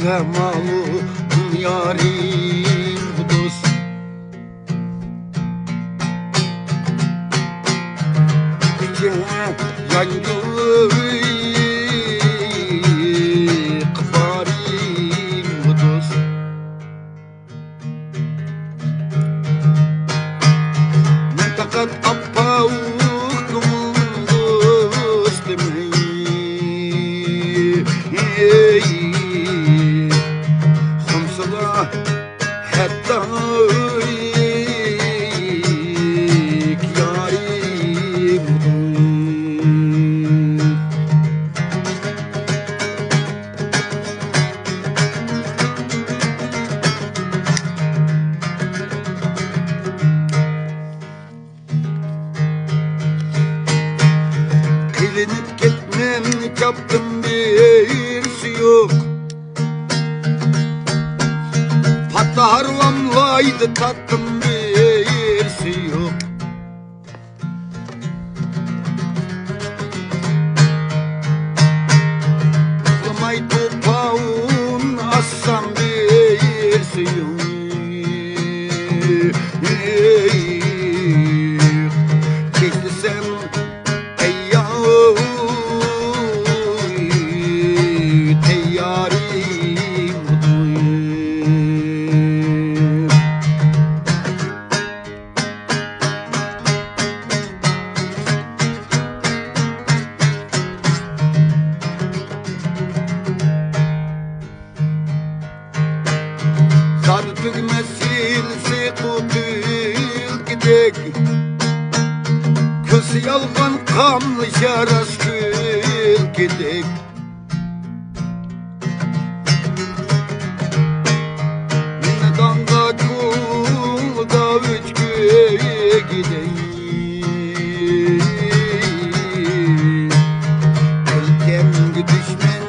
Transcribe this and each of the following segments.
malum yarim dost. Yangılı kıbarim dost. Mentakat appaukum dostum. Khamsala hatta yarim Elenip gitmem yaptım birisi yok. Hatta harvamlaydı tattım birisi yok. Kılamay topağın assam birisi yok. Geçtisem Sadık mesilsi kutul gidek. Köz yalgan kanlı şaras kül gidek. Yine danga kulda üç köye gidek. Elkem düşmen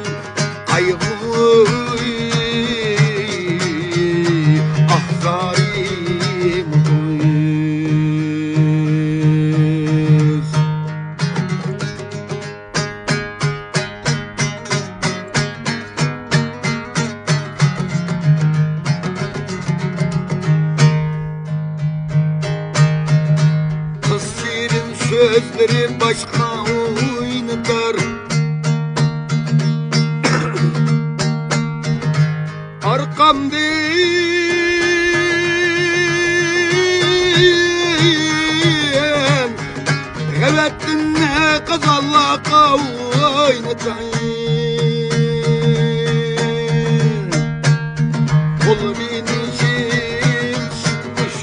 kaygı ahzarim kız. Kız şirin sözleri başka oynatar. Arkamda Evettinne kazalla kaynatayım. Kolu beni şil sıkmış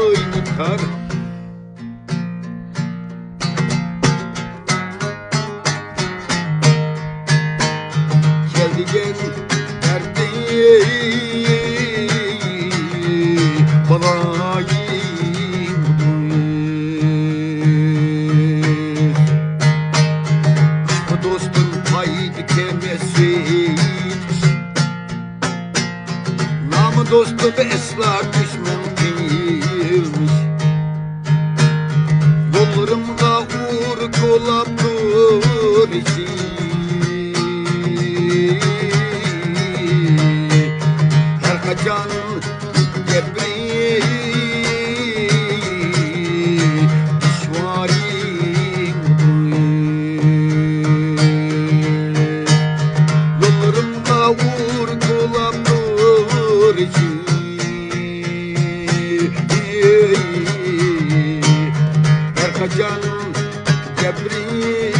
oynatar. Geldi gel derdi balayım. Dostum haydi kemesin. Namı dostu be esrar düşman değilmiş. Yollarımda uğur kolap dur işi. Her kaçan gebri düşvarim. Yollarımda uğur kolap dur işi. Her kaçan gebri